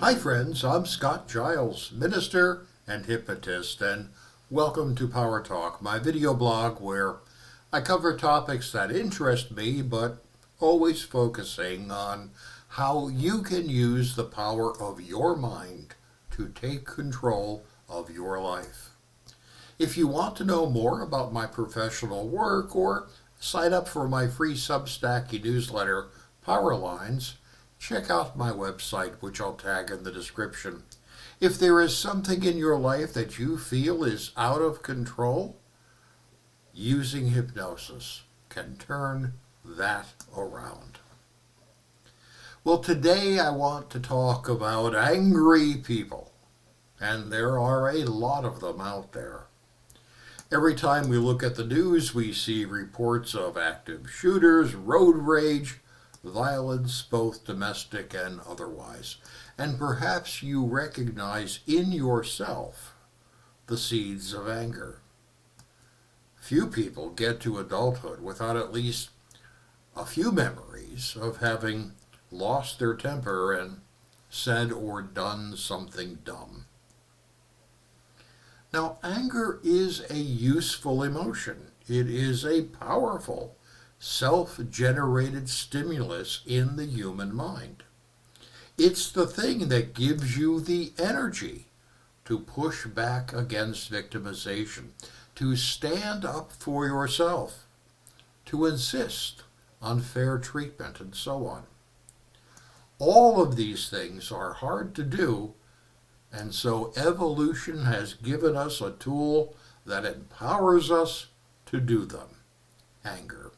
Hi friends, I'm Scott Giles, minister and hypnotist, and welcome to Power Talk, my video blog where I cover topics that interest me, but always focusing on how you can use the power of your mind to take control of your life. If you want to know more about my professional work or sign up for my free Substack newsletter, Power Lines, check out my website, which I'll tag in the description. If there is something in your life that you feel is out of control, using hypnosis can turn that around. Well, today I want to talk about angry people, and there are a lot of them out there. Every time we look at the news, we see reports of active shooters, road rage, violence, both domestic and otherwise. And perhaps you recognize in yourself the seeds of anger. Few people get to adulthood without at least a few memories of having lost their temper and said or done something dumb. Now, anger is a useful emotion. It is a powerful, self-generated stimulus in the human mind. It's the thing that gives you the energy to push back against victimization, to stand up for yourself, to insist on fair treatment, and so on. All of these things are hard to do, and so evolution has given us a tool that empowers us to do them: anger.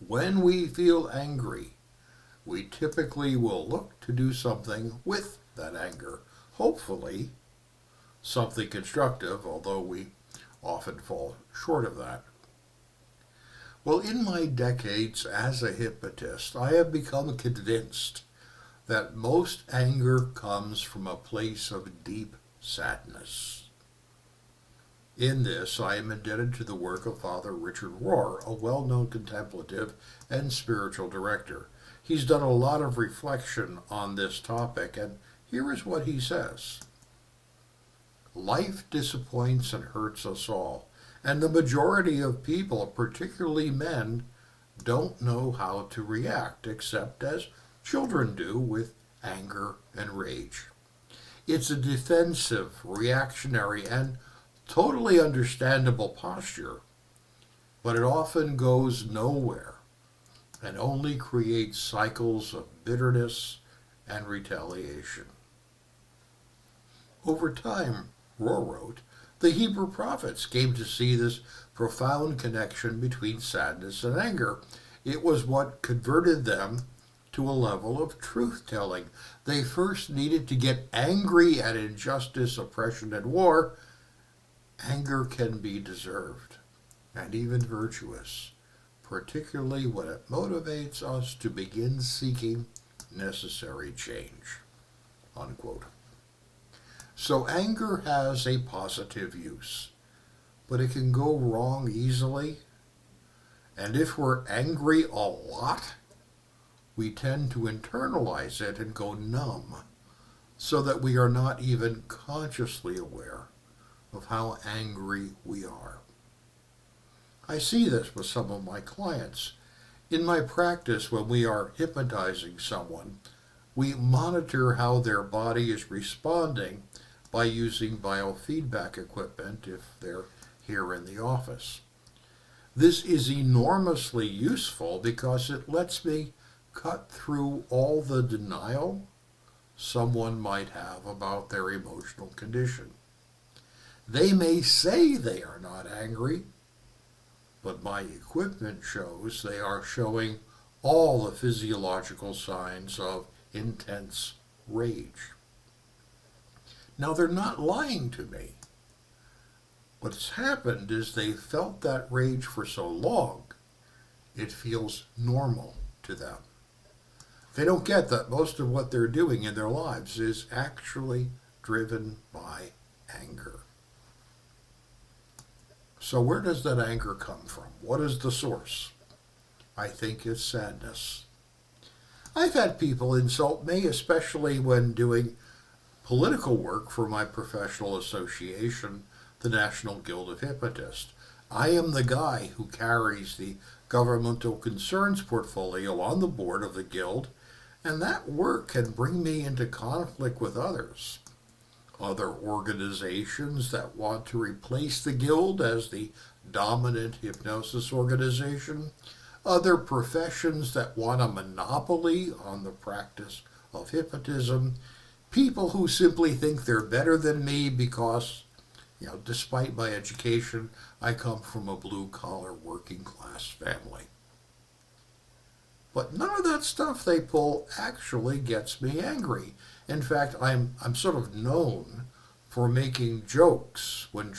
When we feel angry, we typically will look to do something with that anger. Hopefully, something constructive, although we often fall short of that. Well, in my decades as a hypnotist, I have become convinced that most anger comes from a place of deep sadness. In this, I am indebted to the work of Father Richard Rohr, a well-known contemplative and spiritual director. He's done a lot of reflection on this topic, and here is what he says. Life disappoints and hurts us all, and the majority of people, particularly men, don't know how to react, except as children do with anger and rage. It's a defensive, reactionary, and totally understandable posture, but it often goes nowhere and only creates cycles of bitterness and retaliation. Over time, Rohr wrote, the Hebrew prophets came to see this profound connection between sadness and anger. It was what converted them to a level of truth-telling. They first needed to get angry at injustice, oppression, and war. Anger can be deserved and even virtuous, particularly when it motivates us to begin seeking necessary change. Unquote. So anger has a positive use, but it can go wrong easily. And if we're angry a lot, we tend to internalize it and go numb, so that we are not even consciously aware of how angry we are. I see this with some of my clients. In my practice, when we are hypnotizing someone, we monitor how their body is responding by using biofeedback equipment if they're here in the office. This is enormously useful because it lets me cut through all the denial someone might have about their emotional condition. They may say they are not angry, but my equipment shows they are showing all the physiological signs of intense rage. Now, they're not lying to me. What's happened is they felt that rage for so long, it feels normal to them. They don't get that most of what they're doing in their lives is actually driven by anger. So where does that anger come from? What is the source? I think it's sadness. I've had people insult me, especially when doing political work for my professional association, the National Guild of Hypnotists. I am the guy who carries the governmental concerns portfolio on the board of the Guild, and that work can bring me into conflict with others. Other organizations that want to replace the Guild as the dominant hypnosis organization, other professions that want a monopoly on the practice of hypnotism, people who simply think they're better than me because, despite my education, I come from a blue-collar working-class family. But none of that stuff they pull actually gets me angry. In fact, I'm sort of known for making jokes when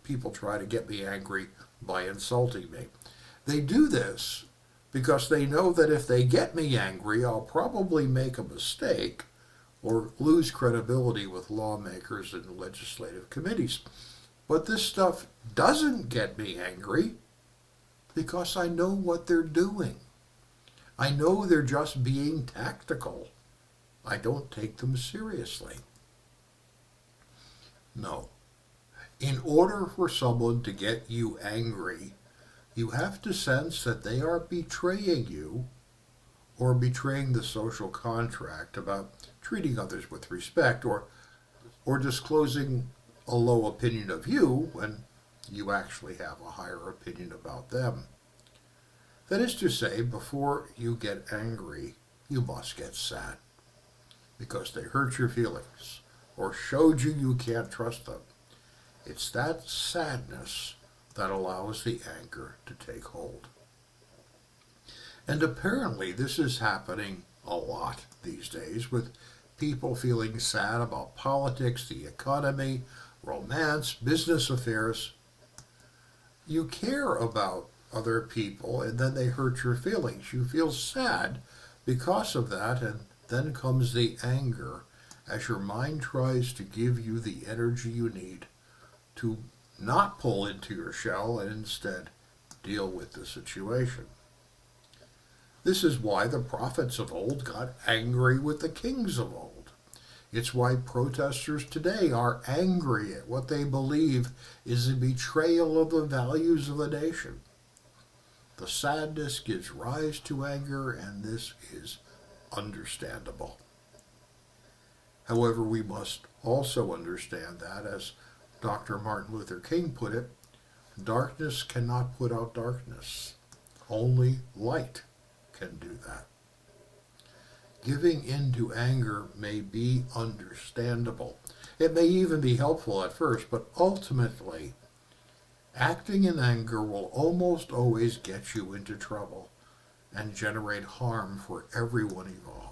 people try to get me angry by insulting me. They do this because they know that if they get me angry, I'll probably make a mistake or lose credibility with lawmakers and legislative committees. But this stuff doesn't get me angry because I know what they're doing. I know they're just being tactical. I don't take them seriously. No. In order for someone to get you angry, you have to sense that they are betraying you or betraying the social contract about treating others with respect or disclosing a low opinion of you when you actually have a higher opinion about them. That is to say, before you get angry, you must get sad because they hurt your feelings or showed you can't trust them. It's that sadness that allows the anger to take hold. And apparently this is happening a lot these days with people feeling sad about politics, the economy, romance, business affairs. You care about other people and then they hurt your feelings. You feel sad because of that, and then comes the anger as your mind tries to give you the energy you need to not pull into your shell and instead deal with the situation. This is why the prophets of old got angry with the kings of old. It's why protesters today are angry at what they believe is a betrayal of the values of the nation. The sadness gives rise to anger, and this is understandable. However, we must also understand that, as Dr. Martin Luther King put it, darkness cannot put out darkness. Only light can do that. Giving in to anger may be understandable. It may even be helpful at first, but ultimately, acting in anger will almost always get you into trouble and generate harm for everyone involved.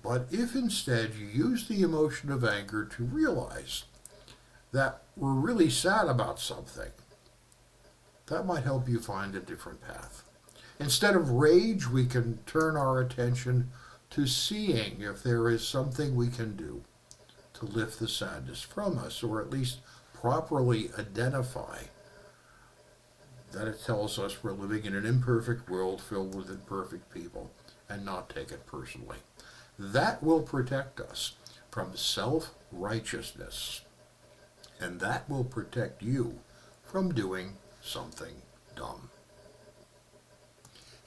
But if instead you use the emotion of anger to realize that we're really sad about something, that might help you find a different path. Instead of rage, we can turn our attention to seeing if there is something we can do to lift the sadness from us, or at least properly identify that it tells us we're living in an imperfect world filled with imperfect people, and not take it personally. That will protect us from self-righteousness, and that will protect you from doing something dumb.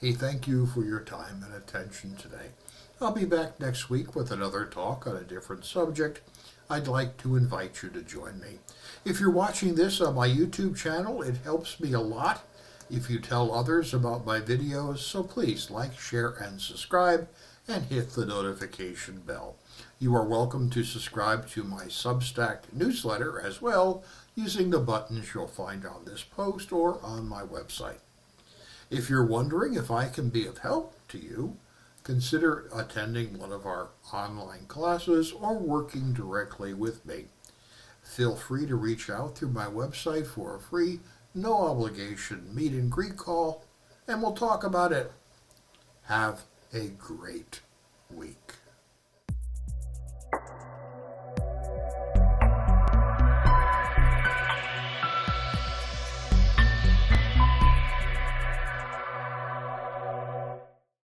Hey, thank you for your time and attention today. I'll be back next week with another talk on a different subject. I'd like to invite you to join me. If you're watching this on my YouTube channel, it helps me a lot if you tell others about my videos, so please like, share, and subscribe, and hit the notification bell. You are welcome to subscribe to my Substack newsletter as well, using the buttons you'll find on this post or on my website. If you're wondering if I can be of help to you, consider attending one of our online classes or working directly with me. Feel free to reach out through my website for a free, no-obligation meet and greet call, and we'll talk about it. Have a great week.